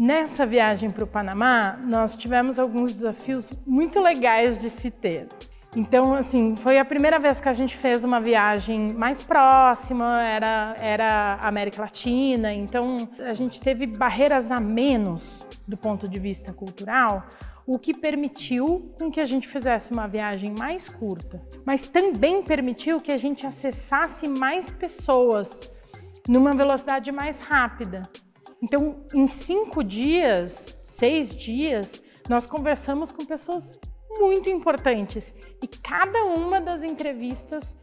Nessa viagem para o Panamá, nós tivemos alguns desafios muito legais de se ter. Então, assim, foi a primeira vez que a gente fez uma viagem mais próxima, era América Latina, então a gente teve barreiras a menos do ponto de vista cultural, o que permitiu com que a gente fizesse uma viagem mais curta, mas também permitiu que a gente acessasse mais pessoas numa velocidade mais rápida. Então, em 5 dias, 6 dias, nós conversamos com pessoas muito importantes e cada uma das entrevistas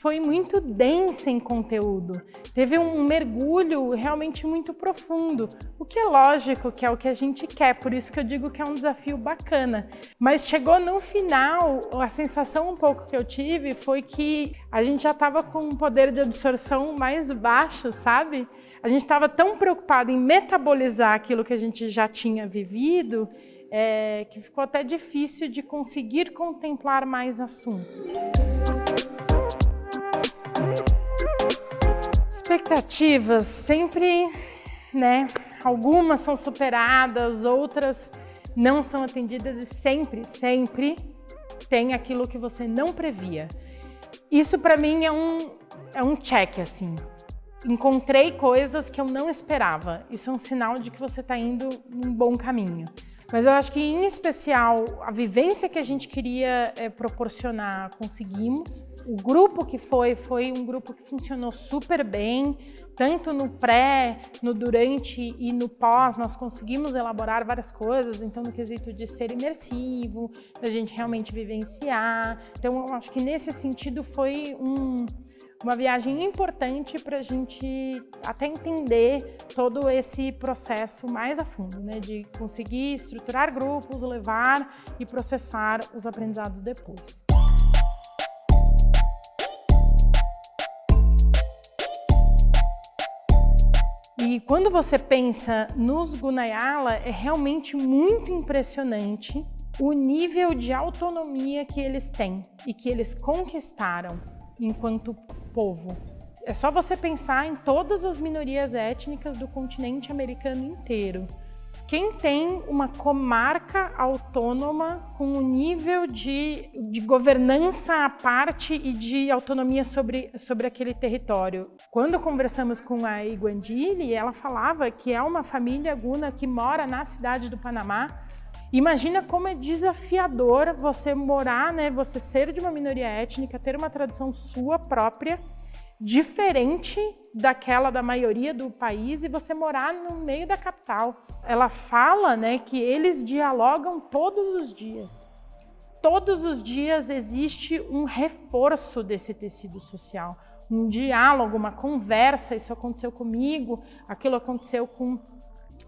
foi muito densa em conteúdo. Teve um mergulho realmente muito profundo, o que é lógico que é o que a gente quer, por isso que eu digo que é um desafio bacana. Mas chegou no final, a sensação um pouco que eu tive foi que a gente já estava com um poder de absorção mais baixo, sabe? A gente estava tão preocupado em metabolizar aquilo que a gente já tinha vivido, que ficou até difícil de conseguir contemplar mais assuntos. Expectativas sempre, né? Algumas são superadas, outras não são atendidas e sempre tem aquilo que você não previa. Isso para mim é um check, assim. Encontrei coisas que eu não esperava. Isso é um sinal de que você está indo num bom caminho. Mas eu acho que, em especial, a vivência que a gente queria proporcionar, conseguimos. O grupo que foi um grupo que funcionou super bem, tanto no pré, no durante e no pós, nós conseguimos elaborar várias coisas, então no quesito de ser imersivo, da gente realmente vivenciar. Então eu acho que nesse sentido foi uma viagem importante para a gente até entender todo esse processo mais a fundo, né? De conseguir estruturar grupos, levar e processar os aprendizados depois. E quando você pensa nos Gunayala, é realmente muito impressionante o nível de autonomia que eles têm e que eles conquistaram enquanto povo. É só você pensar em todas as minorias étnicas do continente americano inteiro. Quem tem uma comarca autônoma com um nível de governança à parte e de autonomia sobre aquele território? Quando conversamos com a Iguandili, ela falava que é uma família guna que mora na cidade do Panamá. Imagina como é desafiador você morar, né, você ser de uma minoria étnica, ter uma tradição sua própria, diferente daquela da maioria do país e você morar no meio da capital. Ela fala, né, que eles dialogam todos os dias. Todos os dias existe um reforço desse tecido social, um diálogo, uma conversa. Isso aconteceu comigo, aquilo aconteceu com...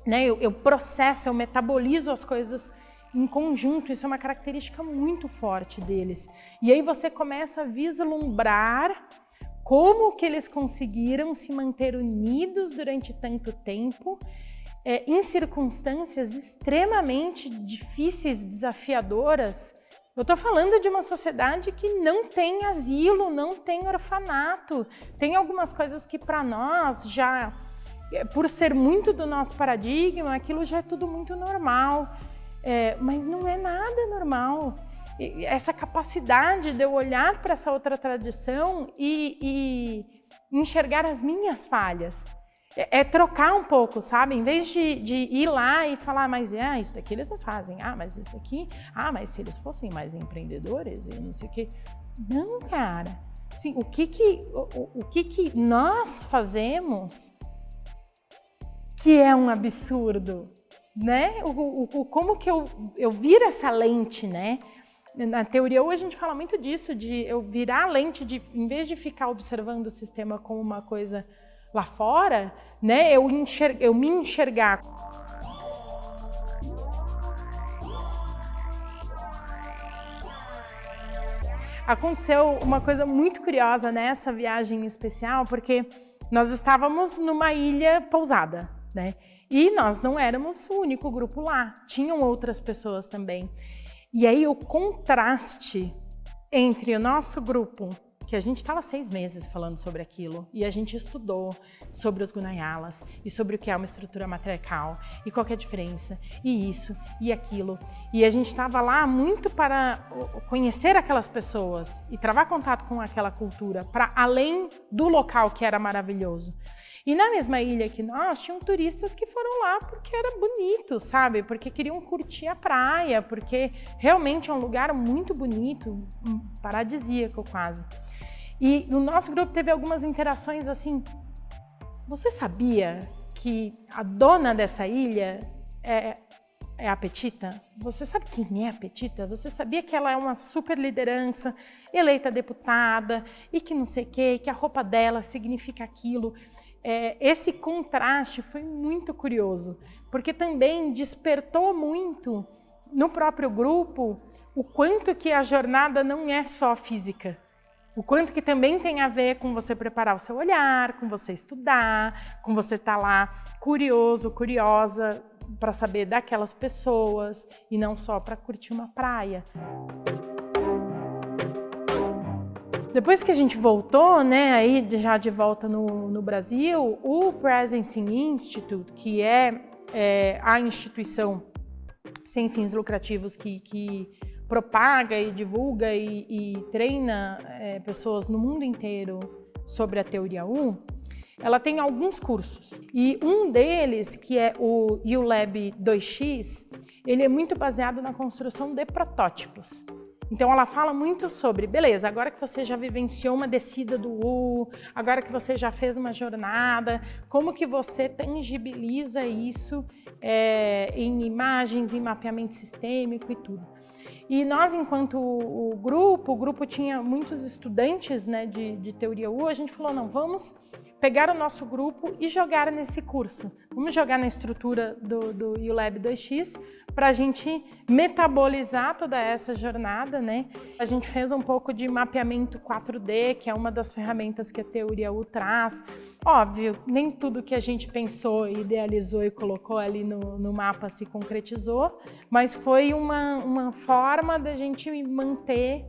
Né, eu processo, eu metabolizo as coisas em conjunto, isso é uma característica muito forte deles. E aí você começa a vislumbrar como que eles conseguiram se manter unidos durante tanto tempo, em circunstâncias extremamente difíceis, desafiadoras. Eu estou falando de uma sociedade que não tem asilo, não tem orfanato, tem algumas coisas que para nós já... Por ser muito do nosso paradigma, aquilo já é tudo muito normal, mas não é nada normal. Essa capacidade de eu olhar para essa outra tradição e enxergar as minhas falhas, trocar um pouco, sabe? Em vez de ir lá e falar, mas isso daqui eles não fazem, mas isso daqui, mas se eles fossem mais empreendedores, eu não sei o quê. Não, cara. Assim, o que nós fazemos que é um absurdo, né? Como que eu viro essa lente, né? Na teoria hoje a gente fala muito disso, de eu virar a lente, em vez de ficar observando o sistema como uma coisa lá fora, né? Eu me enxergar. Aconteceu uma coisa muito curiosa nessa viagem especial, porque nós estávamos numa ilha pousada, né? E nós não éramos o único grupo lá, tinham outras pessoas também. E aí o contraste entre o nosso grupo, que a gente estava 6 meses falando sobre aquilo e a gente estudou sobre os Gunayalas e sobre o que é uma estrutura matriarcal e qual que é a diferença e isso e aquilo. E a gente estava lá muito para conhecer aquelas pessoas e travar contato com aquela cultura, para além do local que era maravilhoso. E na mesma ilha que nós, tinham turistas que foram lá porque era bonito, sabe? Porque queriam curtir a praia, porque realmente é um lugar muito bonito, paradisíaco quase. E no nosso grupo teve algumas interações assim, você sabia que a dona dessa ilha é a Petita? Você sabe quem é a Petita? Você sabia que ela é uma super liderança, eleita deputada, e que não sei o quê, que a roupa dela significa aquilo? Esse contraste foi muito curioso, porque também despertou muito no próprio grupo o quanto que a jornada não é só física, o quanto que também tem a ver com você preparar o seu olhar, com você estudar, com você estar lá curioso, curiosa para saber daquelas pessoas e não só para curtir uma praia. Depois que a gente voltou, né, aí já de volta no Brasil, o Presencing Institute, que é a instituição sem fins lucrativos que propaga e divulga e treina pessoas no mundo inteiro sobre a teoria U, ela tem alguns cursos. E um deles, que é o ULab 2X, ele é muito baseado na construção de protótipos. Então ela fala muito sobre, beleza, agora que você já vivenciou uma descida do U, agora que você já fez uma jornada, como que você tangibiliza isso em imagens, em mapeamento sistêmico e tudo. E nós, enquanto o grupo tinha muitos estudantes, né, de teoria U, a gente falou, não, vamos pegar o nosso grupo e jogar nesse curso. Vamos jogar na estrutura do ULab 2X para a gente metabolizar toda essa jornada, né? A gente fez um pouco de mapeamento 4D, que é uma das ferramentas que a teoria U traz. Óbvio, nem tudo que a gente pensou, idealizou e colocou ali no mapa se concretizou, mas foi uma forma da gente manter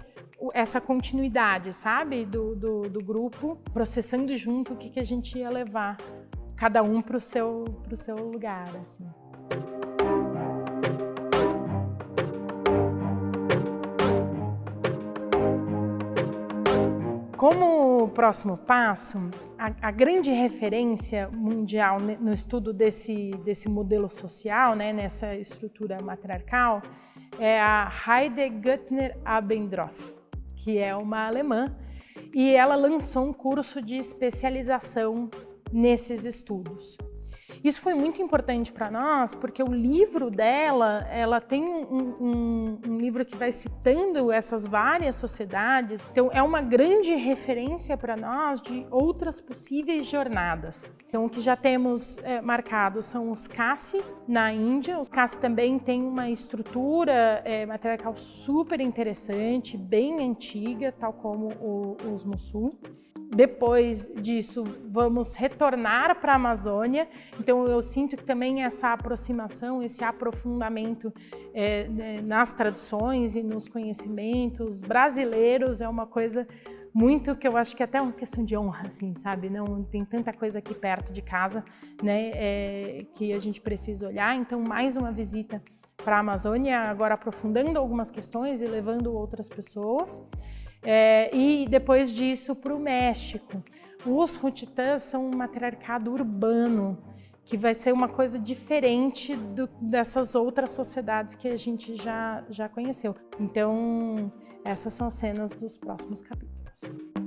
essa continuidade, sabe, do grupo, processando junto o que a gente ia levar, cada um para o seu lugar, assim. Como próximo passo, a grande referência mundial no estudo desse modelo social, né, nessa estrutura matriarcal, é a Heide Güttner-Abendroth, que é uma alemã, e ela lançou um curso de especialização nesses estudos. Isso foi muito importante para nós, porque o livro dela, ela tem um livro que vai citando essas várias sociedades, então é uma grande referência para nós de outras possíveis jornadas. Então o que já temos marcado são os Khasi na Índia. Os Khasi também têm uma estrutura matriarcal super interessante, bem antiga, tal como os Mosul. Depois disso, vamos retornar para a Amazônia. Então, eu sinto que também essa aproximação, esse aprofundamento nas tradições e nos conhecimentos brasileiros é uma coisa muito que eu acho que é até uma questão de honra, assim, sabe? Não tem tanta coisa aqui perto de casa, né, que a gente precisa olhar. Então, mais uma visita para a Amazônia, agora aprofundando algumas questões e levando outras pessoas. E depois disso para o México. Os Juchitãs são um matriarcado urbano, que vai ser uma coisa diferente dessas outras sociedades que a gente já conheceu. Então, essas são as cenas dos próximos capítulos.